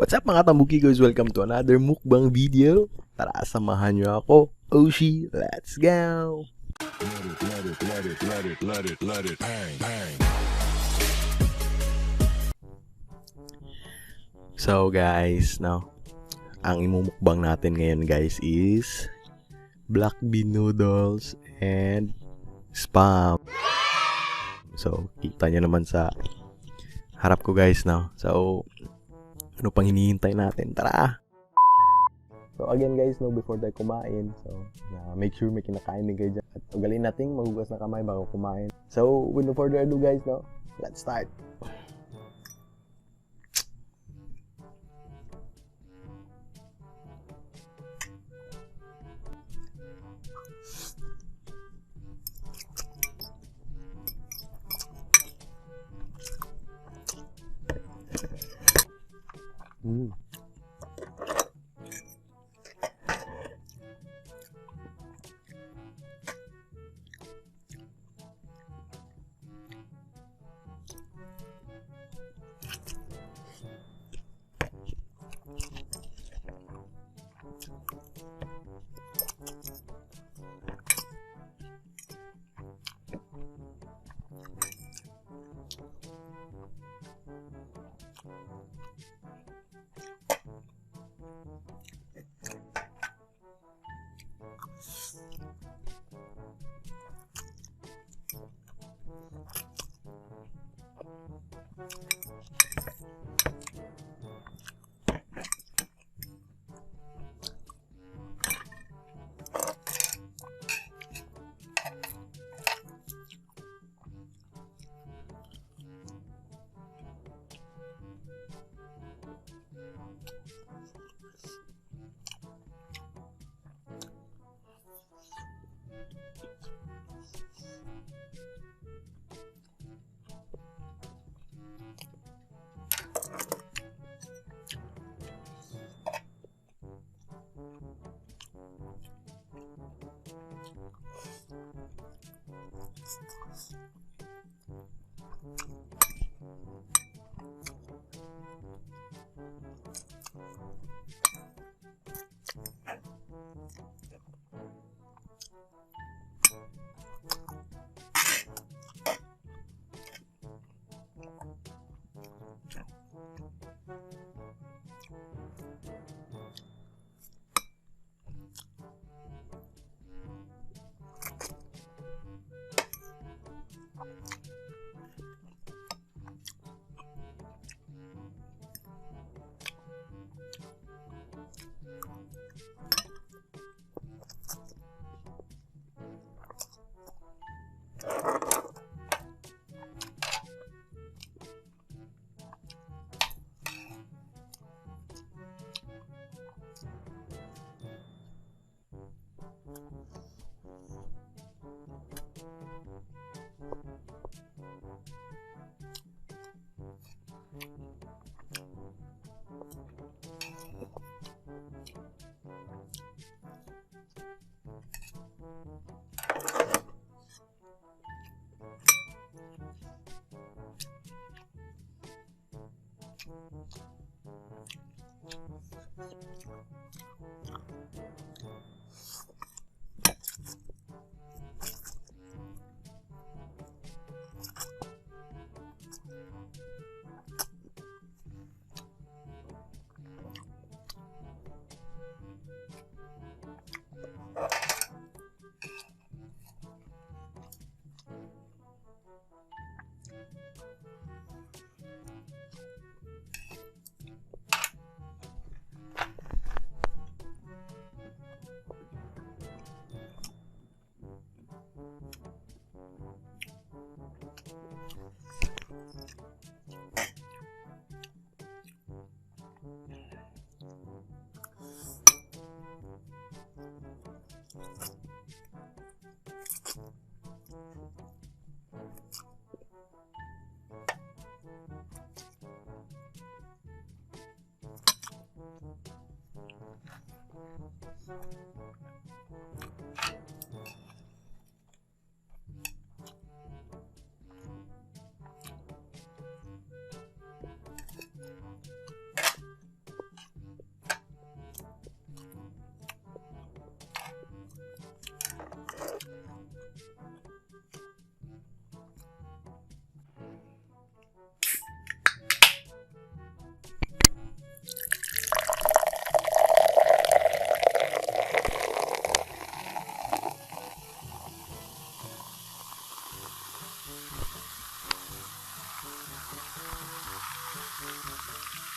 What's up mga tambukigos? Welcome to another mukbang video. Tara, samahan nyo ako. Oshi, let's go! Let it, bang, bang. So guys, now, ang imumukbang natin ngayon guys is black bean noodles and spam. So, kita nyo naman sa harap ko guys now. So, ano pang hinihintay natin? Tara! So again guys, no, before tayo kumain, so make sure may kinakain din kayo dyan. At ugalin natin, magugas na kamay bago kumain. So, with no further ado guys, no, let's start!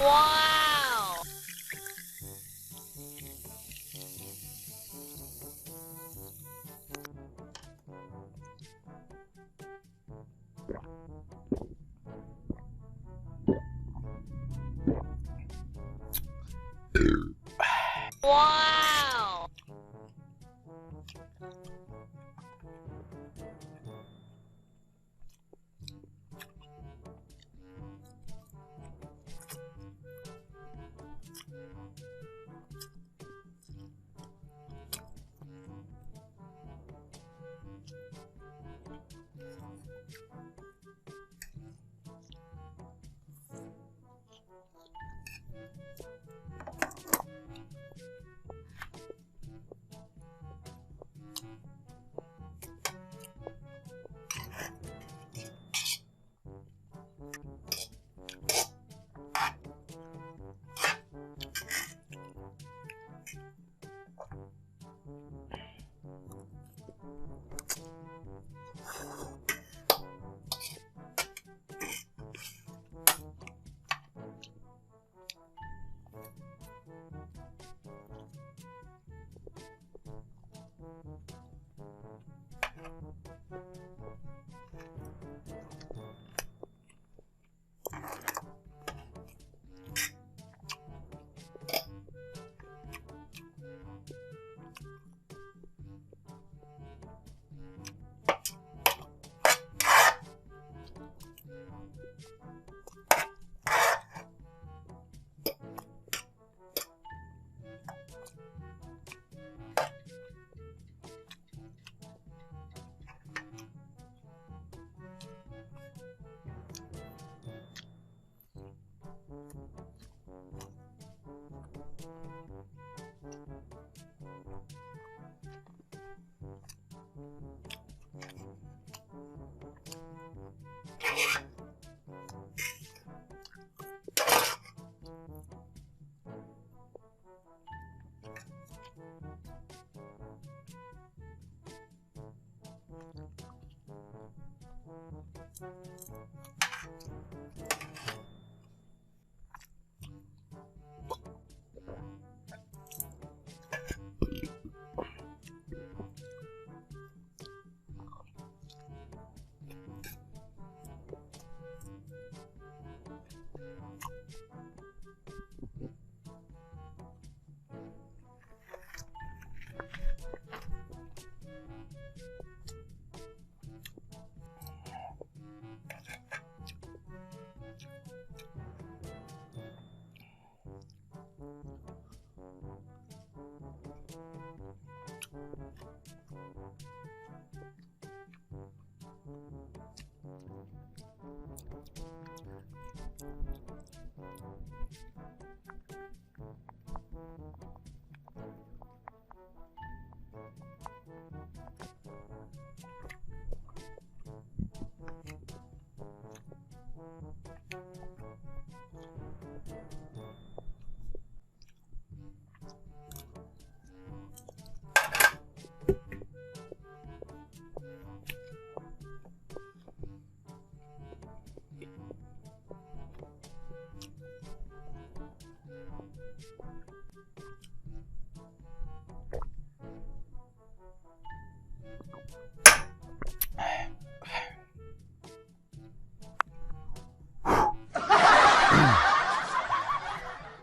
Wow! Wow!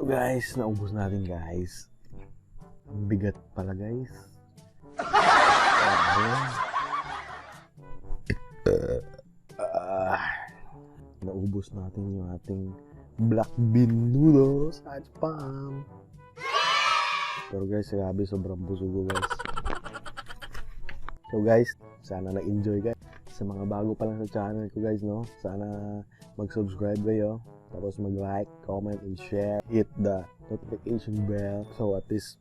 So guys, naubos natin guys. Ang bigat pala guys. Naubos natin yung ating black bean noodles at spam. Pero guys, grabe, sobrang busog guys. So guys, sana na-enjoy guys. Sa mga bago pa lang sa channel ko guys, no? Sana mag-subscribe kayo. Tapos mag-like, comment, and share. Hit the notification bell. So at least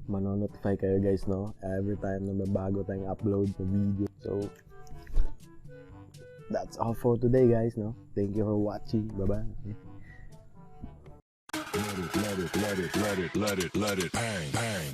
manonotify kayo guys, no? Every time na may bago tayong upload na video. So that's all for today guys, no? Thank you for watching. Bye-bye. Let it, bang, bang.